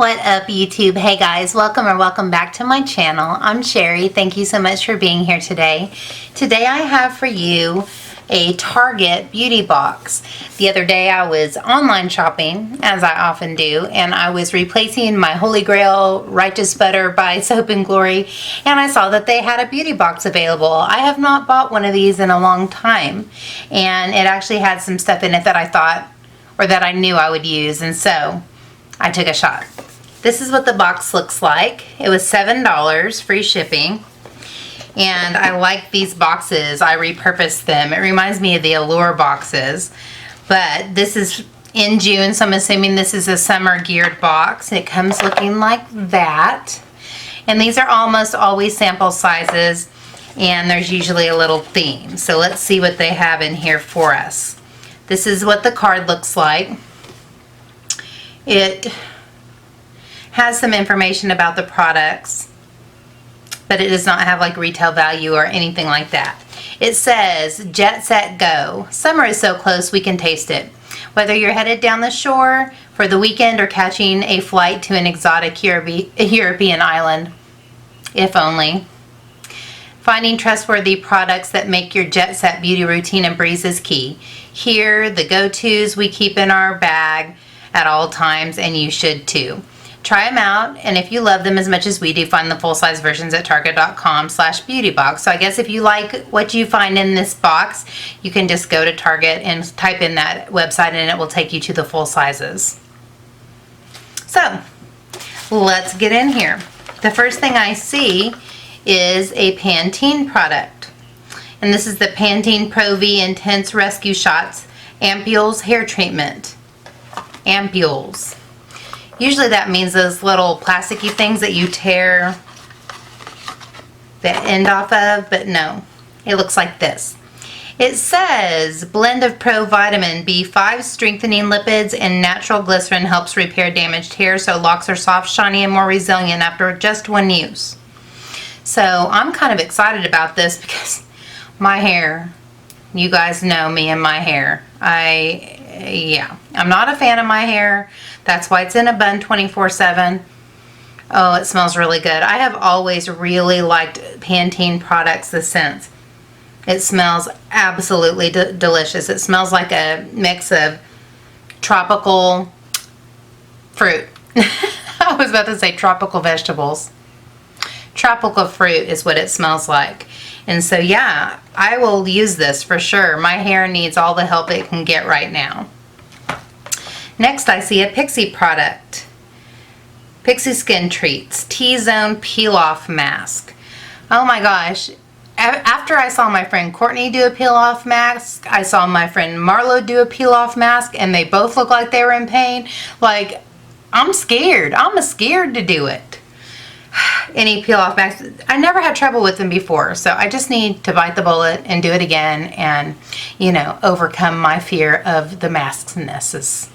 What up, YouTube? Hey guys, welcome back to my channel. I'm Sherry. Thank you so much for being here today. Today I have for you a Target beauty box. The other day I was online shopping, as I often do, and I was replacing my Holy Grail Righteous Butter by Soap and Glory, and I saw that they had a beauty box available. I have not bought one of these in a long time, and it actually had some stuff in it that I thought, or that I knew I would use, and so I took a shot. This is what the box looks like. It was $7, free shipping. And I like these boxes. I repurposed them. It reminds me of the Allure boxes. But this is in June, so I'm assuming this is a summer geared box. It comes looking like that. And these are almost always sample sizes. And there's usually a little theme. So let's see what they have in here for us. This is what the card looks like. It has some information about the products, but it does not have like retail value or anything like that. It says, Jet Set Go. Summer is so close we can taste it. Whether you're headed down the shore for the weekend or catching a flight to an exotic European island, if only. Finding trustworthy products that make your jet set beauty routine a breeze is key. Here, the go-tos we keep in our bag at all times, and you should too. Try them out, and if you love them as much as we do, find the full-size versions at target.com/beautybox. So I guess if you like what you find in this box, you can just go to Target and type in that website and it will take you to the full sizes. So, let's get in here. The first thing I see is a Pantene product. And this is the Pantene Pro V Intense Rescue Shots Ampules Hair Treatment. Ampules. Usually that means those little plasticky things that you tear the end off of, but no, it looks like this. It says blend of Pro Vitamin B5 strengthening lipids and natural glycerin helps repair damaged hair so locks are soft, shiny, and more resilient after just one use. So I'm kind of excited about this because my hair, you guys know me and my hair. I'm not a fan of my hair. That's why it's in a bun 24/7. Oh, it smells really good. I have always really liked Pantene products, the scents. It smells absolutely delicious. It smells like a mix of tropical fruit. I was about to say tropical vegetables. Tropical fruit is what it smells like. And so yeah, I will use this for sure. My hair needs all the help it can get right now. Next I see a Pixi product. Pixi Skin Treats T-Zone Peel Off Mask. Oh my gosh. After I saw my friend Courtney do a peel off mask, I saw my friend Marlo do a peel off mask, and they both looked like they were in pain. Like, I'm scared. I'm scared to do it. Any peel off masks. I never had trouble with them before, so I just need to bite the bullet and do it again and, you know, overcome my fear of the masks-nesses.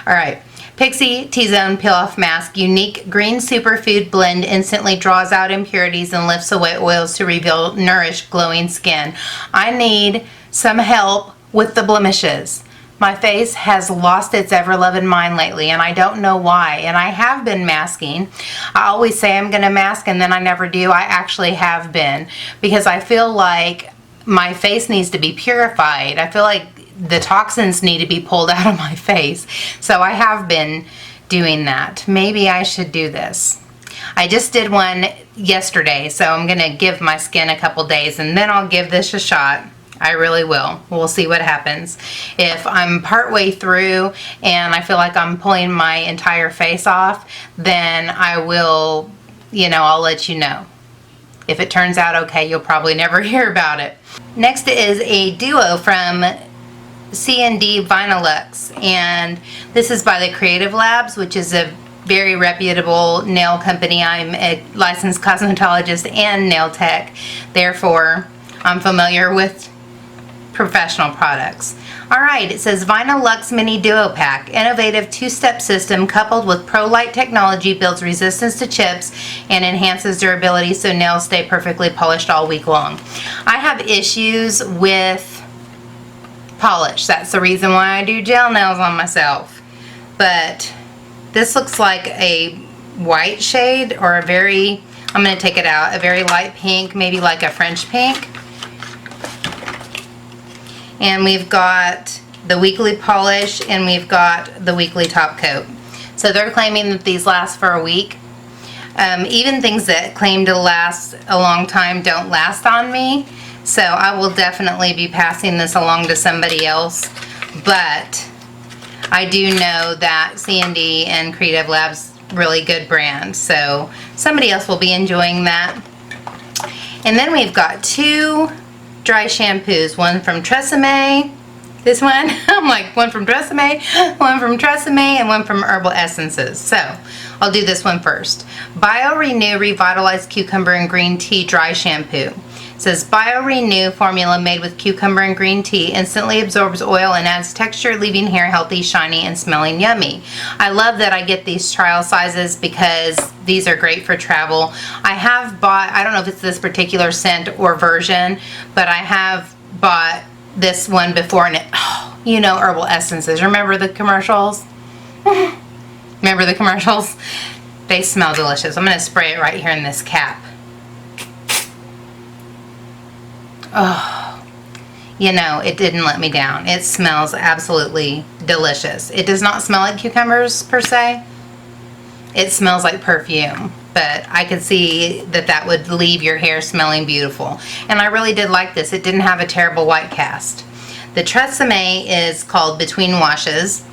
Alright, Pixi T-Zone Peel Off Mask. Unique green superfood blend instantly draws out impurities and lifts away oils to reveal nourished, glowing skin. I need some help with the blemishes. My face has lost its ever-loving mind lately, and I don't know why. And I have been masking. I always say I'm going to mask, and then I never do. I actually have been, because I feel like my face needs to be purified. I feel like the toxins need to be pulled out of my face. So I have been doing that. Maybe I should do this. I just did one yesterday, so I'm going to give my skin a couple days, and then I'll give this a shot. I really will. We'll see what happens. If I'm partway through and I feel like I'm pulling my entire face off, then I will, you know, I'll let you know. If it turns out okay, you'll probably never hear about it. Next is a duo from C&D Vinylux, and this is by the Creative Labs, which is a very reputable nail company. I'm a licensed cosmetologist and nail tech, therefore I'm familiar with professional products. Alright, it says Vinylux Mini Duo Pack. Innovative two-step system coupled with Pro-Lite technology builds resistance to chips and enhances durability so nails stay perfectly polished all week long. I have issues with polish. That's the reason why I do gel nails on myself. But This looks like a white shade, or a very, I'm going to take it out, a very light pink, maybe like a French pink. And we've got the weekly polish, and we've got the weekly top coat. So they're claiming that these last for a week. Even things that claim to last a long time don't last on me. So I will definitely be passing this along to somebody else. But I do know that C&D and Creative Lab's really good brand. So somebody else will be enjoying that. And then we've got two dry shampoos. One from Tresemme. This one, I'm like, one from Tresemme, and one from Herbal Essences. So, I'll do this one first. BioRenew Revitalized Cucumber and Green Tea Dry Shampoo. It says, BioRenew formula made with cucumber and green tea instantly absorbs oil and adds texture, leaving hair healthy, shiny, and smelling yummy. I love that I get these trial sizes because these are great for travel. I have bought, I don't know if it's this particular scent or version, but I have bought this one before, and it, oh, you know, Herbal Essences. Remember the commercials? Remember the commercials? They smell delicious. I'm going to spray it right here in this cap. Oh, you know, it didn't let me down. It smells absolutely delicious. It does not smell like cucumbers per se. It smells like perfume. But I could see that that would leave your hair smelling beautiful. And I really did like this. It didn't have a terrible white cast. The Tresemme is called Between Washes.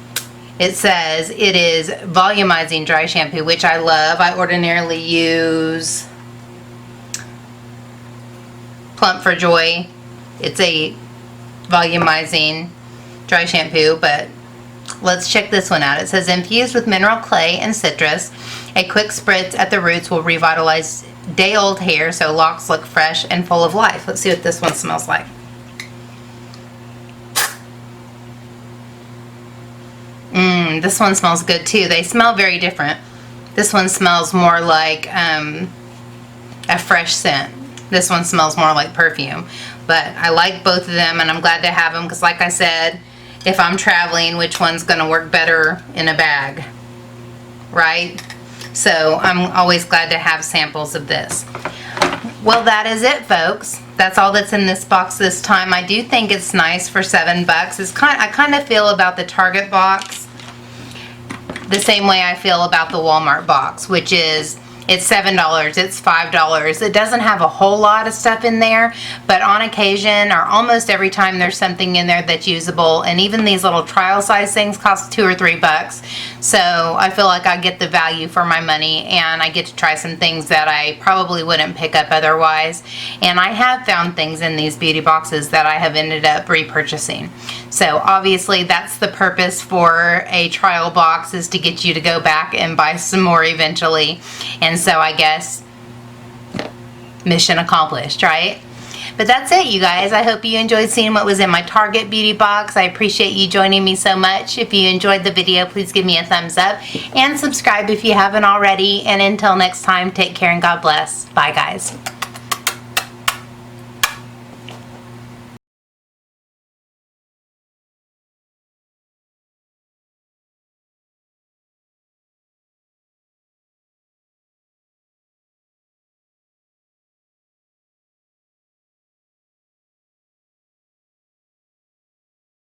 It says it is volumizing dry shampoo, which I love. I ordinarily use Plump for Joy. It's a volumizing dry shampoo, but let's check this one out. It says infused with mineral clay and citrus. A quick spritz at the roots will revitalize day-old hair so locks look fresh and full of life. Let's see what this one smells like. This one smells good too. They smell very different. This one smells more like a fresh scent. This one smells more like perfume. But I like both of them, and I'm glad to have them because, like I said, if I'm traveling, which one's going to work better in a bag, right? So I'm always glad to have samples of this. Well, that is it, folks. That's all that's in this box this time. I do think it's nice for $7. I kind of feel about the Target box the same way I feel about the Walmart box, which is it's $7, it's $5. It doesn't have a whole lot of stuff in there, but on occasion, or almost every time, there's something in there that's usable. And even these little trial size things cost $2 or $3. So I feel like I get the value for my money, and I get to try some things that I probably wouldn't pick up otherwise. And I have found things in these beauty boxes that I have ended up repurchasing. So obviously that's the purpose for a trial box, is to get you to go back and buy some more eventually. And so I guess mission accomplished, right? But that's it, you guys. I hope you enjoyed seeing what was in my Target beauty box. I appreciate you joining me so much. If you enjoyed the video, please give me a thumbs up and subscribe if you haven't already. And until next time, take care and God bless. Bye, guys.